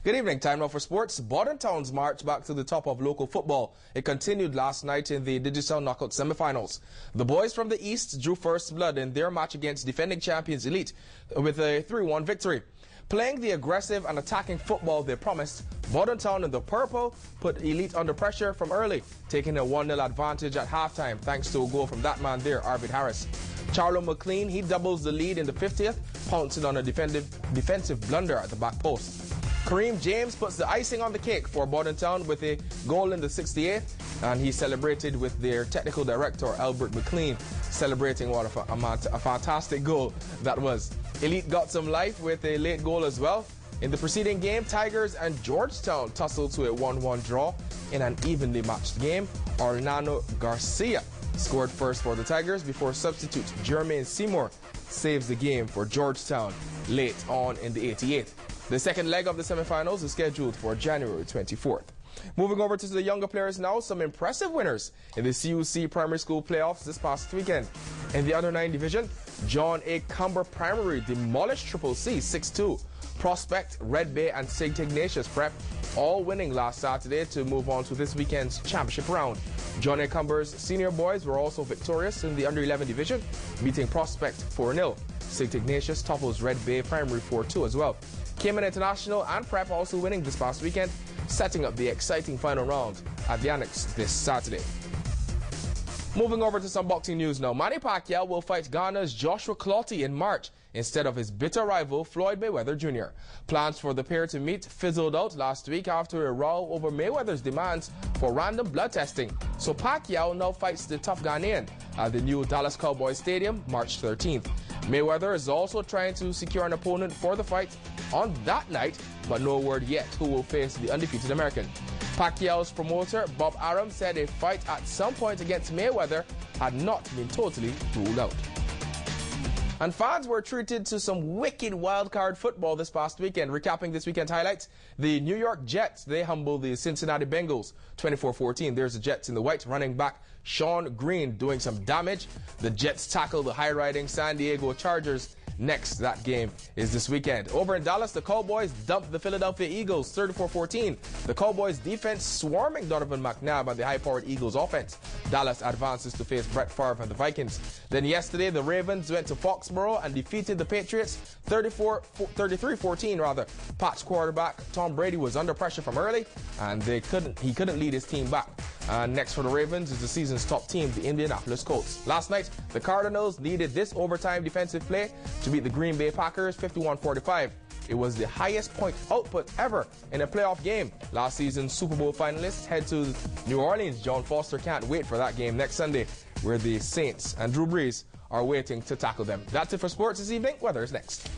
Good evening. Time now for sports. Bordentown's march back to the top of local football. It continued last night in the Digicel knockout semi-finals. The boys from the East drew first blood in their match against defending champions Elite with a 3-1 victory. Playing the aggressive and attacking football they promised, Bordentown in the purple put Elite under pressure from early, taking a 1-0 advantage at halftime thanks to a goal from that man there, Arvid Harris. Charlo McLean, he doubles the lead in the 50th, pouncing on a defensive blunder at the back post. Kareem James puts the icing on the cake for Bordentown with a goal in the 68th, and he celebrated with their technical director, Albert McLean, celebrating what a fantastic goal that was. Elite got some life with a late goal as well. In the preceding game, Tigers and Georgetown tussled to a 1-1 draw in an evenly matched game. Orlando Garcia scored first for the Tigers before substitute Jermaine Seymour saves the game for Georgetown late on in the 88th. The second leg of the semifinals is scheduled for January 24th. Moving over to the younger players now, some impressive winners in the CUC primary school playoffs this past weekend. In the under 9 division, John A. Cumber Primary demolished Triple C 6-2. Prospect, Red Bay and St. Ignatius Prep all winning last Saturday to move on to this weekend's championship round. John A. Cumber's senior boys were also victorious in the under 11 division, beating Prospect 4-0. St. Ignatius topples Red Bay Primary 4-2 as well. Cayman International and Prep also winning this past weekend, setting up the exciting final round at the Annex this Saturday. Moving over to some boxing news now. Manny Pacquiao will fight Ghana's Joshua Clottey in March instead of his bitter rival Floyd Mayweather Jr. Plans for the pair to meet fizzled out last week after a row over Mayweather's demands for random blood testing. So Pacquiao now fights the tough Ghanaian at the new Dallas Cowboys Stadium March 13th. Mayweather is also trying to secure an opponent for the fight on that night, but no word yet who will face the undefeated American. Pacquiao's promoter, Bob Arum, said a fight at some point against Mayweather had not been totally ruled out. And fans were treated to some wicked wildcard football this past weekend. Recapping this weekend's highlights, the New York Jets, they humbled the Cincinnati Bengals 24-14. There's the Jets in the white, running back Sean Green doing some damage. The Jets tackle the high-riding San Diego Chargers. Next, that game is this weekend. Over in Dallas, the Cowboys dumped the Philadelphia Eagles 34-14. The Cowboys defense swarming Donovan McNabb and the high-powered Eagles offense. Dallas advances to face Brett Favre and the Vikings. Then yesterday, the Ravens went to Foxborough and defeated the Patriots 33-14 rather. Pats quarterback Tom Brady was under pressure from early, and he couldn't lead his team back. And next for the Ravens is the season's top team, the Indianapolis Colts. Last night, the Cardinals needed this overtime defensive play to beat the Green Bay Packers 51-45. It was the highest point output ever in a playoff game. Last season's Super Bowl finalists head to New Orleans. John Foster can't wait for that game next Sunday, where the Saints and Drew Brees are waiting to tackle them. That's it for sports this evening. Weather is next.